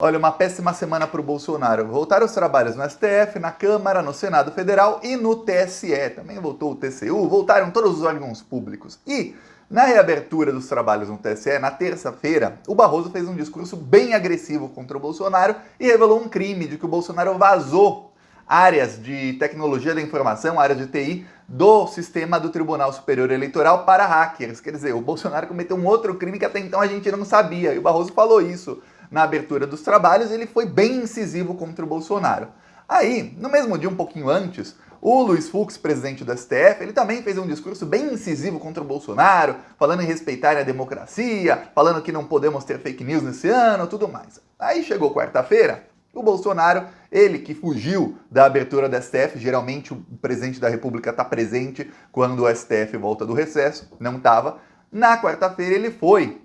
Olha, uma péssima semana para o Bolsonaro. Voltaram os trabalhos no STF, na Câmara, no Senado Federal e no TSE. Também voltou o TCU, voltaram todos os órgãos públicos. E, na reabertura dos trabalhos no TSE, na terça-feira, o Barroso fez um discurso bem agressivo contra o Bolsonaro e revelou um crime de que o Bolsonaro vazou áreas de tecnologia da informação, áreas de TI, do sistema do Tribunal Superior Eleitoral para hackers. Quer dizer, o Bolsonaro cometeu um outro crime que até então a gente não sabia. E o Barroso falou isso na abertura dos trabalhos, ele foi bem incisivo contra o Bolsonaro. Aí, no mesmo dia, um pouquinho antes, o Luiz Fux, presidente do STF, ele também fez um discurso bem incisivo contra o Bolsonaro, falando em respeitar a democracia, falando que não podemos ter fake news nesse ano, tudo mais. Aí chegou quarta-feira, o Bolsonaro, ele que fugiu da abertura do STF, geralmente o presidente da República está presente quando o STF volta do recesso, não estava. Na quarta-feira ele foi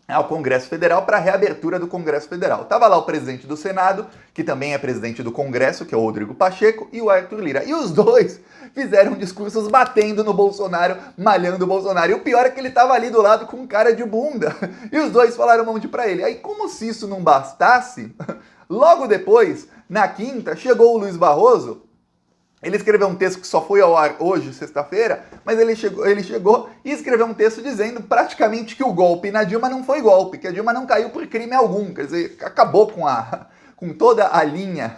ao Congresso Federal para a reabertura do Congresso Federal. Estava lá o presidente do Senado, que também é presidente do Congresso, que é o Rodrigo Pacheco, e o Arthur Lira. E os dois fizeram discursos batendo no Bolsonaro, malhando o Bolsonaro. E o pior é que ele estava ali do lado com cara de bunda. E os dois falaram um monte para ele. Aí, como se isso não bastasse, logo depois, na quinta, chegou o Luiz Barroso. Ele escreveu um texto que só foi ao ar hoje, sexta-feira, mas ele chegou e escreveu um texto dizendo praticamente que o golpe na Dilma não foi golpe, que a Dilma não caiu por crime algum, quer dizer, acabou com toda a linha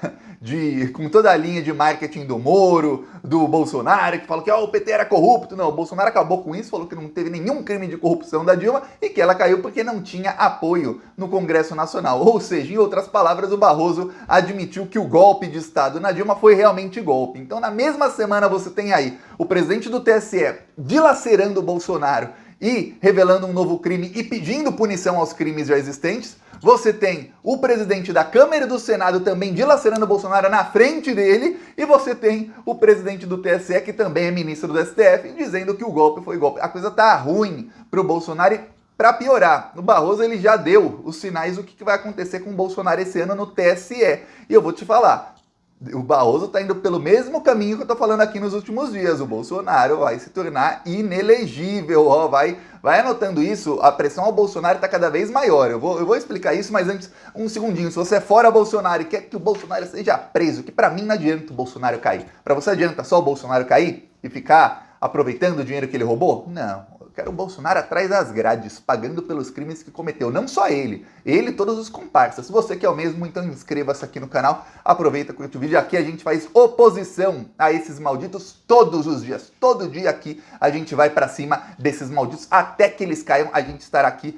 de marketing do Moro, do Bolsonaro, que falou que o PT era corrupto. Não, o Bolsonaro acabou com isso, falou que não teve nenhum crime de corrupção da Dilma e que ela caiu porque não tinha apoio no Congresso Nacional. Ou seja, em outras palavras, o Barroso admitiu que o golpe de Estado na Dilma foi realmente golpe. Então, na mesma semana, você tem aí o presidente do TSE dilacerando o Bolsonaro e revelando um novo crime e pedindo punição aos crimes já existentes. Você tem o presidente da Câmara e do Senado também dilacerando o Bolsonaro na frente dele, e você tem o presidente do TSE, que também é ministro do STF, dizendo que o golpe foi golpe. A coisa tá ruim pro Bolsonaro e, para piorar, o Barroso ele já deu os sinais do que vai acontecer com o Bolsonaro esse ano no TSE. E eu vou te falar, o Barroso está indo pelo mesmo caminho que eu estou falando aqui nos últimos dias. O Bolsonaro vai se tornar inelegível. Vai anotando isso, a pressão ao Bolsonaro está cada vez maior. Eu vou explicar isso, mas antes, um segundinho. Se você é fora Bolsonaro e quer que o Bolsonaro seja preso, que para mim não adianta o Bolsonaro cair. Para você adianta só o Bolsonaro cair e ficar aproveitando o dinheiro que ele roubou? Não. Quero o Bolsonaro atrás das grades, pagando pelos crimes que cometeu. Não só ele e todos os comparsas. Se você quer o mesmo, então inscreva-se aqui no canal, aproveita, curte o vídeo. Aqui a gente faz oposição a esses malditos todos os dias. Todo dia aqui a gente vai pra cima desses malditos até que eles caiam. A gente estará aqui,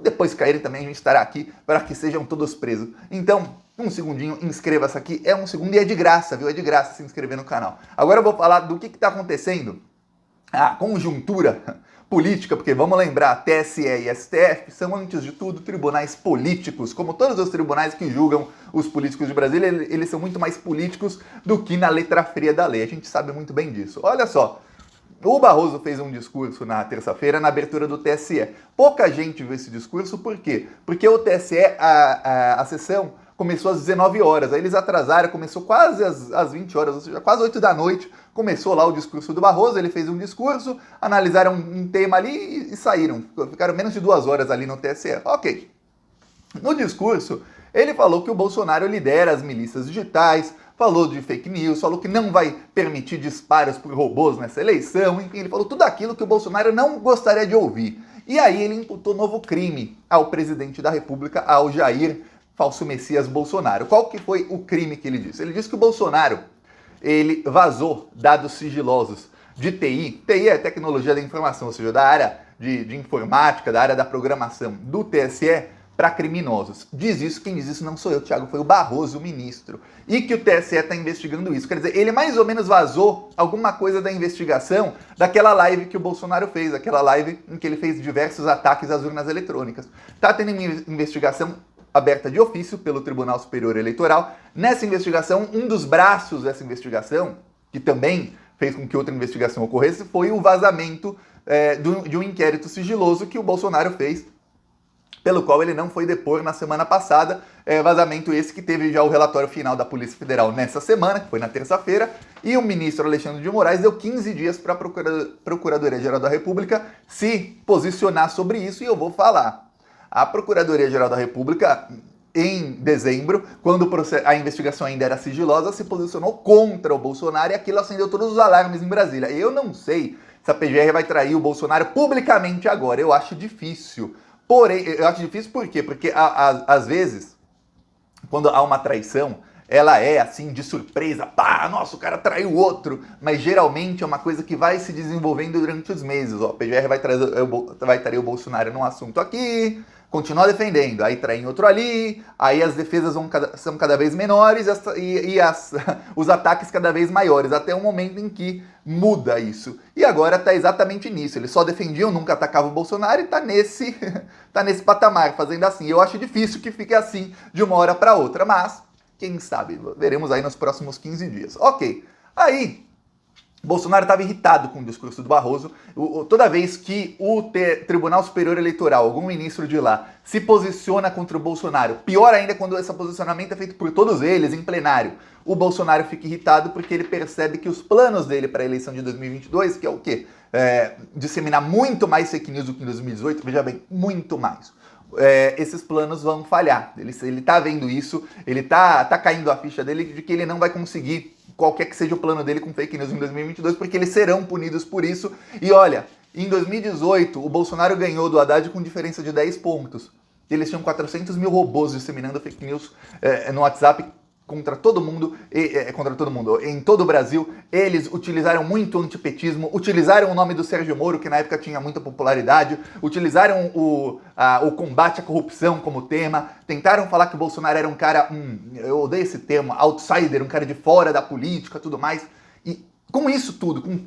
depois que caírem também a gente estará aqui para que sejam todos presos. Então, um segundinho, inscreva-se aqui. É um segundo e é de graça, viu? É de graça se inscrever no canal. Agora eu vou falar do que está acontecendo. A conjuntura política, porque vamos lembrar, TSE e STF são, antes de tudo, tribunais políticos. Como todos os tribunais que julgam os políticos de Brasília, eles são muito mais políticos do que na letra fria da lei. A gente sabe muito bem disso. Olha só, o Barroso fez um discurso na terça-feira na abertura do TSE. Pouca gente viu esse discurso, por quê? Porque o TSE, a sessão começou às 19 horas, aí eles atrasaram, começou quase às 20 horas, ou seja, quase 8 da noite, começou lá o discurso do Barroso, ele fez um discurso, analisaram um tema ali e saíram, ficaram menos de 2 horas ali no TSE. Ok. No discurso, ele falou que o Bolsonaro lidera as milícias digitais, falou de fake news, falou que não vai permitir disparos por robôs nessa eleição, enfim, ele falou tudo aquilo que o Bolsonaro não gostaria de ouvir. E aí ele imputou novo crime ao presidente da República, ao Jair Falso Messias Bolsonaro. Qual que foi o crime que ele disse? Ele disse que o Bolsonaro, ele vazou dados sigilosos de TI. TI é tecnologia da informação, ou seja, da área de informática, da área da programação do TSE para criminosos. Diz isso, quem diz isso não sou eu, Thiago, foi o Barroso, o ministro. E que o TSE está investigando isso. Quer dizer, ele mais ou menos vazou alguma coisa da investigação daquela live que o Bolsonaro fez, aquela live em que ele fez diversos ataques às urnas eletrônicas. Está tendo uma investigação aberta de ofício pelo Tribunal Superior Eleitoral. Nessa investigação, um dos braços dessa investigação, que também fez com que outra investigação ocorresse, foi o vazamento de um inquérito sigiloso que o Bolsonaro fez, pelo qual ele não foi depor na semana passada. Vazamento esse que teve já o relatório final da Polícia Federal nessa semana, que foi na terça-feira, e o ministro Alexandre de Moraes deu 15 dias para a Procuradoria-Geral da República se posicionar sobre isso, e eu vou falar. A Procuradoria-Geral da República, em dezembro, quando a investigação ainda era sigilosa, se posicionou contra o Bolsonaro e aquilo acendeu todos os alarmes em Brasília. Eu não sei se a PGR vai trair o Bolsonaro publicamente agora, eu acho difícil. Porém, eu acho difícil por quê? Porque às vezes, quando há uma traição, ela é assim, de surpresa, pá, nossa, o cara traiu o outro, mas geralmente é uma coisa que vai se desenvolvendo durante os meses. Ó, a PGR vai trair o Bolsonaro num assunto aqui, continua defendendo, aí trai em outro ali, aí as defesas são cada vez menores os ataques cada vez maiores, até o momento em que muda isso. E agora está exatamente nisso, eles só defendiam, nunca atacavam o Bolsonaro e está tá nesse patamar, fazendo assim. Eu acho difícil que fique assim de uma hora para outra, mas quem sabe, veremos aí nos próximos 15 dias. Ok, aí Bolsonaro estava irritado com o discurso do Barroso. Toda vez que o Tribunal Superior Eleitoral, algum ministro de lá, se posiciona contra o Bolsonaro, pior ainda quando esse posicionamento é feito por todos eles, em plenário, o Bolsonaro fica irritado porque ele percebe que os planos dele para a eleição de 2022, que é o quê? Disseminar muito mais fake news do que em 2018, veja bem, muito mais. Esses planos vão falhar. Ele tá vendo isso, ele tá caindo a ficha dele de que ele não vai conseguir qualquer que seja o plano dele com fake news em 2022, porque eles serão punidos por isso. E olha, em 2018, o Bolsonaro ganhou do Haddad com diferença de 10 pontos. Eles tinham 400 mil robôs disseminando fake news no WhatsApp contra todo mundo, em todo o Brasil. Eles utilizaram muito o antipetismo, utilizaram o nome do Sérgio Moro, que na época tinha muita popularidade, utilizaram o combate à corrupção como tema, tentaram falar que o Bolsonaro era um cara, eu odeio esse termo, outsider, um cara de fora da política, tudo mais. E com isso tudo, com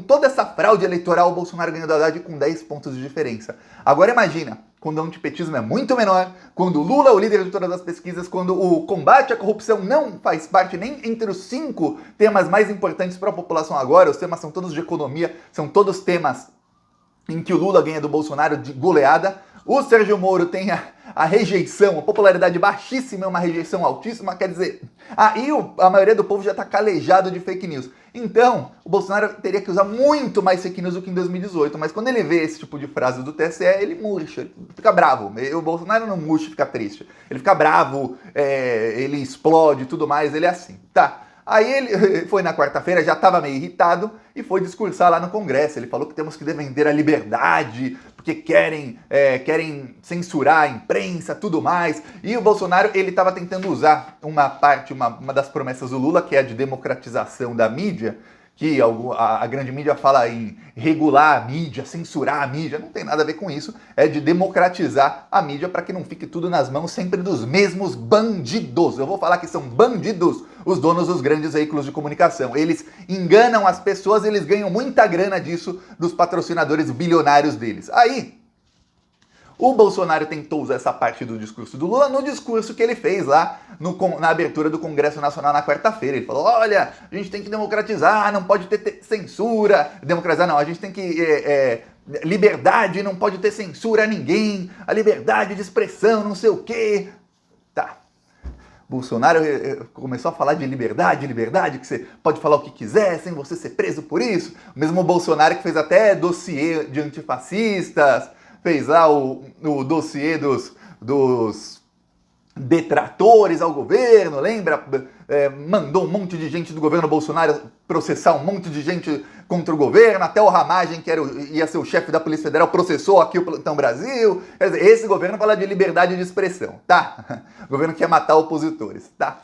toda essa fraude eleitoral, o Bolsonaro ganhou do Haddad com 10 pontos de diferença. Agora imagina, quando o antipetismo é muito menor, quando o Lula é o líder de todas as pesquisas, quando o combate à corrupção não faz parte nem entre os 5 temas mais importantes para a população agora, os temas são todos de economia, são todos temas em que o Lula ganha do Bolsonaro de goleada, o Sérgio Moro tem a rejeição, a popularidade baixíssima, uma rejeição altíssima, quer dizer, aí a maioria do povo já está calejado de fake news. Então, o Bolsonaro teria que usar muito mais fake news do que em 2018, mas quando ele vê esse tipo de frase do TSE, ele murcha, ele fica bravo. O Bolsonaro não murcha e fica triste, ele fica bravo, ele explode e tudo mais, ele é assim, tá? Aí ele foi na quarta-feira, já estava meio irritado e foi discursar lá no Congresso. Ele falou que temos que defender a liberdade, porque querem censurar a imprensa, tudo mais. E o Bolsonaro, ele estava tentando usar uma das promessas do Lula, que é a de democratização da mídia, que a grande mídia fala em regular a mídia, censurar a mídia, não tem nada a ver com isso, é de democratizar a mídia para que não fique tudo nas mãos sempre dos mesmos bandidos. Eu vou falar que são bandidos os donos dos grandes veículos de comunicação. Eles enganam as pessoas, eles ganham muita grana disso dos patrocinadores bilionários deles. Aí, o Bolsonaro tentou usar essa parte do discurso do Lula no discurso que ele fez lá na abertura do Congresso Nacional na quarta-feira. Ele falou, olha, a gente tem que democratizar, não pode ter censura. Democratizar não, a gente tem que... liberdade, não pode ter censura a ninguém. A liberdade de expressão, não sei o quê. Tá. Bolsonaro começou a falar de liberdade, que você pode falar o que quiser sem você ser preso por isso. O mesmo Bolsonaro que fez até dossiê de antifascistas, fez lá o dossiê dos detratores ao governo, lembra? Mandou um monte de gente do governo Bolsonaro processar um monte de gente contra o governo, até o Ramagem, que ia ser o chefe da Polícia Federal, processou aqui o Plantão Brasil. Quer dizer, esse governo fala de liberdade de expressão, tá? O governo quer matar opositores, tá?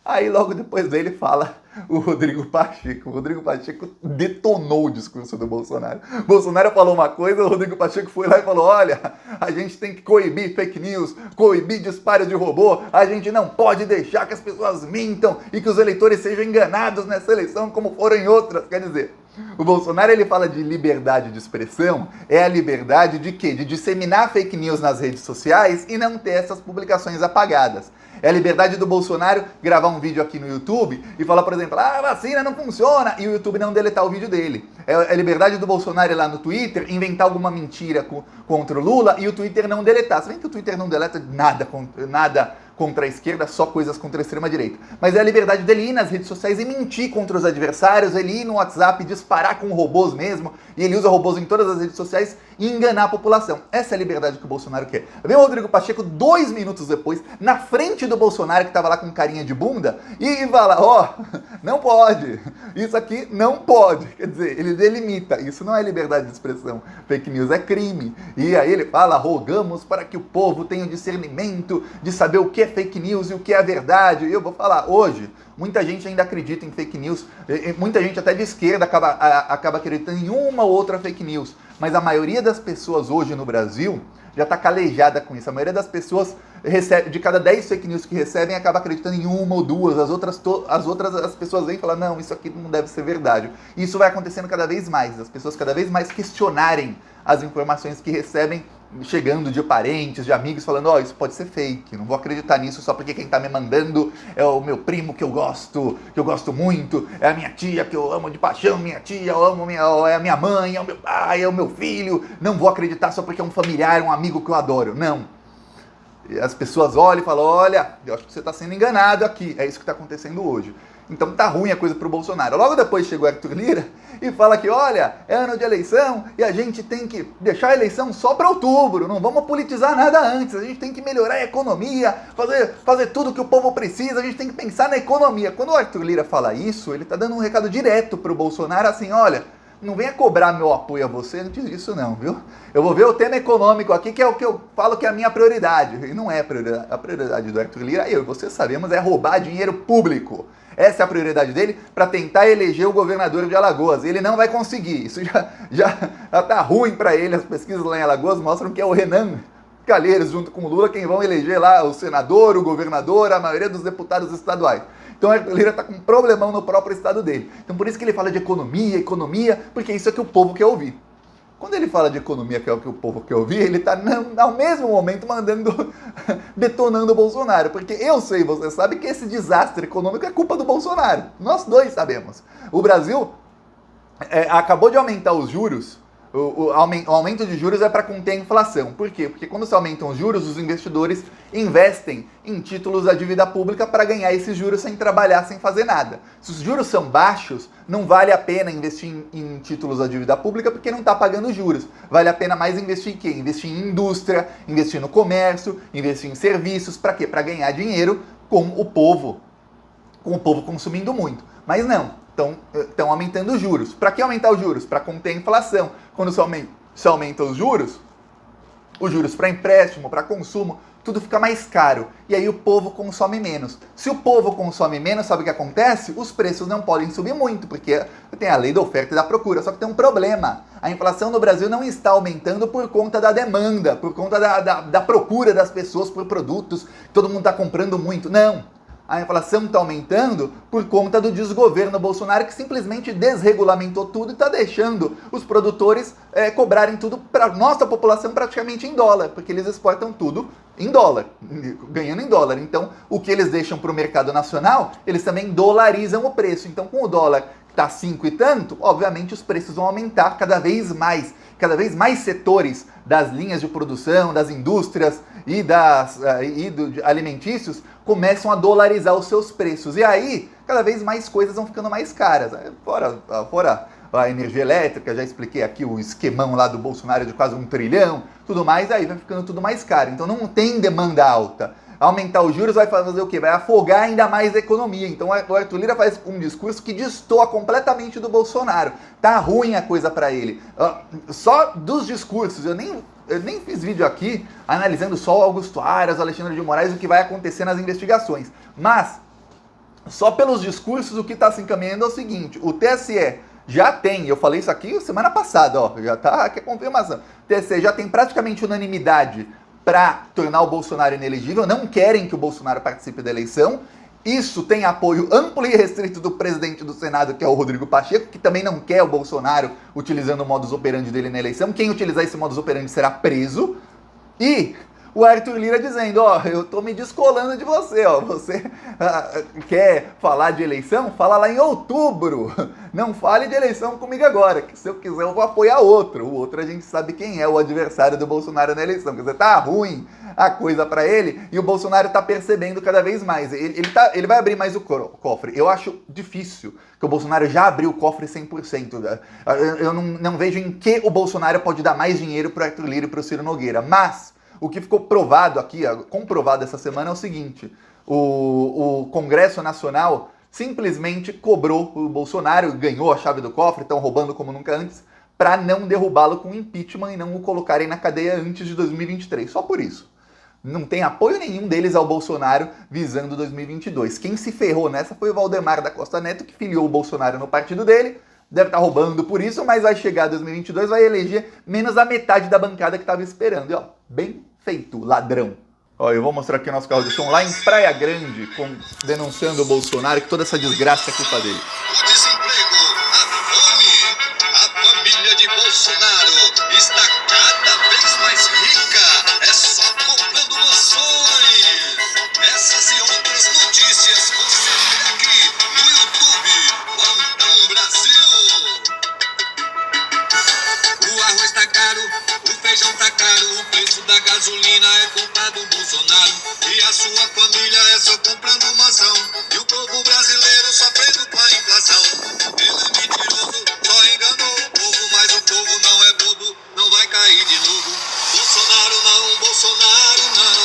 Aí logo depois dele fala o Rodrigo Pacheco. O Rodrigo Pacheco detonou o discurso do Bolsonaro. O Bolsonaro falou uma coisa, o Rodrigo Pacheco foi lá e falou, olha, a gente tem que coibir fake news, coibir disparo de robô, a gente não pode deixar que as pessoas mintam e que os eleitores sejam enganados nessa eleição como foram em outras. Quer dizer, o Bolsonaro, ele fala de liberdade de expressão, é a liberdade de quê? De disseminar fake news nas redes sociais e não ter essas publicações apagadas. É a liberdade do Bolsonaro gravar um vídeo aqui no YouTube e falar, por exemplo, a vacina não funciona, e o YouTube não deletar o vídeo dele. É a liberdade do Bolsonaro ir lá no Twitter, inventar alguma mentira contra o Lula e o Twitter não deletar. Se bem que o Twitter não deleta nada contra a esquerda, só coisas contra a extrema-direita. Mas é a liberdade dele ir nas redes sociais e mentir contra os adversários, ele ir no WhatsApp disparar com robôs mesmo, e ele usa robôs em todas as redes sociais e enganar a população. Essa é a liberdade que o Bolsonaro quer. Vem o Rodrigo Pacheco 2 minutos depois, na frente do Bolsonaro, que estava lá com carinha de bunda, e fala, ó, não pode, isso aqui não pode. Quer dizer, ele delimita, isso não é liberdade de expressão, fake news é crime. E aí ele fala, rogamos para que o povo tenha o discernimento de saber o que é fake news e o que é a verdade. E eu vou falar, hoje, muita gente ainda acredita em fake news, muita gente até de esquerda acaba acreditando em uma ou outra fake news, mas a maioria das pessoas hoje no Brasil já está calejada com isso. A maioria das pessoas recebe, de cada 10 fake news que recebem, acaba acreditando em uma ou duas, as outras as pessoas vêm e falam, não, isso aqui não deve ser verdade. E isso vai acontecendo cada vez mais, as pessoas cada vez mais questionarem as informações que recebem, chegando de parentes, de amigos, falando, ó, isso pode ser fake, não vou acreditar nisso só porque quem tá me mandando é o meu primo que eu gosto muito, é a minha tia que eu amo de paixão, minha tia, eu amo, é a minha mãe, é o meu pai, é o meu filho, não vou acreditar só porque é um familiar, um amigo que eu adoro, não. E as pessoas olham e falam, olha, eu acho que você está sendo enganado aqui, é isso que está acontecendo hoje. Então tá ruim a coisa pro Bolsonaro. Logo depois chegou o Arthur Lira e fala que, olha, é ano de eleição e a gente tem que deixar a eleição só para outubro, não vamos politizar nada antes, a gente tem que melhorar a economia, fazer tudo que o povo precisa, a gente tem que pensar na economia. Quando o Arthur Lira fala isso, ele tá dando um recado direto pro Bolsonaro, assim, olha, não venha cobrar meu apoio a você antes disso não, viu? Eu vou ver o tema econômico aqui, que é o que eu falo que é a minha prioridade. E não é a prioridade do Arthur Lira, eu e você sabemos, é roubar dinheiro público. Essa é a prioridade dele para tentar eleger o governador de Alagoas. Ele não vai conseguir. Isso já tá ruim para ele. As pesquisas lá em Alagoas mostram que é o Renan Calheiros, junto com o Lula, quem vão eleger lá o senador, o governador, a maioria dos deputados estaduais. Então o Arthur Lira está com um problemão no próprio estado dele. Então por isso que ele fala de economia, porque isso é que o povo quer ouvir. Quando ele fala de economia, que é o que o povo quer ouvir, ele está ao mesmo momento detonando o Bolsonaro. Porque eu sei, você sabe que esse desastre econômico é culpa do Bolsonaro. Nós dois sabemos. O Brasil acabou de aumentar os juros. O aumento de juros é para conter a inflação. Por quê? Porque quando se aumentam os juros, os investidores investem em títulos da dívida pública para ganhar esses juros sem trabalhar, sem fazer nada. Se os juros são baixos, não vale a pena investir em títulos da dívida pública porque não está pagando juros. Vale a pena mais investir em quê? Investir em indústria, investir no comércio, investir em serviços. Para quê? Para ganhar dinheiro com o povo consumindo muito. Mas não. Estão aumentando os juros. Para que aumentar os juros? Para conter a inflação. Quando se aumenta os juros para empréstimo, para consumo, tudo fica mais caro. E aí o povo consome menos. Se o povo consome menos, sabe o que acontece? Os preços não podem subir muito, porque tem a lei da oferta e da procura. Só que tem um problema. A inflação no Brasil não está aumentando por conta da demanda, por conta da procura das pessoas por produtos. Todo mundo está comprando muito. Não. A inflação está aumentando por conta do desgoverno Bolsonaro, que simplesmente desregulamentou tudo e está deixando os produtores cobrarem tudo para a nossa população praticamente em dólar, porque eles exportam tudo em dólar, ganhando em dólar. Então, o que eles deixam para o mercado nacional, eles também dolarizam o preço. Então, com o dólar está 5 e tanto, obviamente os preços vão aumentar cada vez mais setores das linhas de produção, das indústrias e de alimentícios começam a dolarizar os seus preços. E aí, cada vez mais coisas vão ficando mais caras. Fora a energia elétrica, já expliquei aqui o esquemão lá do Bolsonaro de quase 1 trilhão, tudo mais, aí vai ficando tudo mais caro. Então não tem demanda alta. Aumentar os juros vai fazer o quê? Vai afogar ainda mais a economia. Então o Arthur Lira faz um discurso que destoa completamente do Bolsonaro. Tá ruim a coisa para ele. Só dos discursos, eu nem fiz vídeo aqui analisando só o Augusto Aras, o Alexandre de Moraes, o que vai acontecer nas investigações. Mas, só pelos discursos, o que está se encaminhando é o seguinte, o TSE já tem, eu falei isso aqui semana passada, já tá aqui a confirmação, o TSE já tem praticamente unanimidade para tornar o Bolsonaro inelegível, não querem que o Bolsonaro participe da eleição. Isso tem apoio amplo e restrito do presidente do Senado, que é o Rodrigo Pacheco, que também não quer o Bolsonaro utilizando o modus operandi dele na eleição. Quem utilizar esse modus operandi será preso. E o Arthur Lira dizendo, ó, eu tô me descolando de você, ó, você quer falar de eleição? Fala lá em outubro, não fale de eleição comigo agora, que se eu quiser eu vou apoiar outro, o outro a gente sabe quem é o adversário do Bolsonaro na eleição, quer dizer, tá ruim a coisa pra ele e o Bolsonaro tá percebendo cada vez mais, ele vai abrir mais o cofre, eu acho difícil que o Bolsonaro já abriu o cofre 100%, eu não vejo em que o Bolsonaro pode dar mais dinheiro pro Arthur Lira e pro Ciro Nogueira, mas o que ficou provado aqui, comprovado essa semana é o seguinte, o Congresso Nacional simplesmente cobrou o Bolsonaro, ganhou a chave do cofre, estão roubando como nunca antes, para não derrubá-lo com impeachment e não o colocarem na cadeia antes de 2023, só por isso. Não tem apoio nenhum deles ao Bolsonaro visando 2022. Quem se ferrou nessa foi o Valdemar da Costa Neto, que filiou o Bolsonaro no partido dele, deve estar roubando por isso, mas vai chegar 2022, vai eleger menos a metade da bancada que estava esperando. E ó, bem feito, ladrão. Ó, eu vou mostrar aqui o nosso carro de som lá em Praia Grande, denunciando o Bolsonaro, que toda essa desgraça é culpa dele. O desemprego, a fome, a família de Bolsonaro está cada vez mais rica. É só comprando mansões. Essas e outras notícias você vê aqui no YouTube. Plantão Brasil. O arroz tá caro, o feijão tá caro, o preço da gasolina é culpa do Bolsonaro. E a sua família é só comprando mansão. E o povo brasileiro sofrendo com a inflação. Ele é mentiroso, só enganou o povo, mas o povo não é bobo, não vai cair de novo. Bolsonaro não, Bolsonaro não.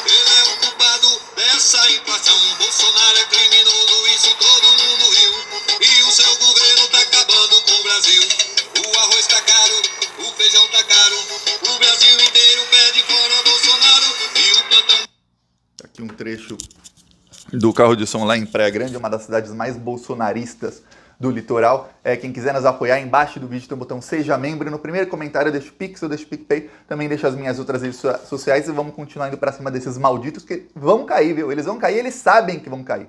Ele é o culpado dessa inflação. Bolsonaro é criminoso, isso todo mundo viu. E o seu governo tá acabando com o Brasil. O arroz tá caro, o feijão tá caro, o Brasil inteiro pede fora Bolsonaro e o plantão. Aqui um trecho do carro de som lá em Praia Grande, uma das cidades mais bolsonaristas do litoral. Quem quiser nos apoiar, embaixo do vídeo tem o botão Seja Membro. No primeiro comentário deixa o Pix ou deixa o PicPay. Também deixa as minhas outras redes sociais e vamos continuar indo pra cima desses malditos que vão cair, viu? Eles vão cair, eles sabem que vão cair.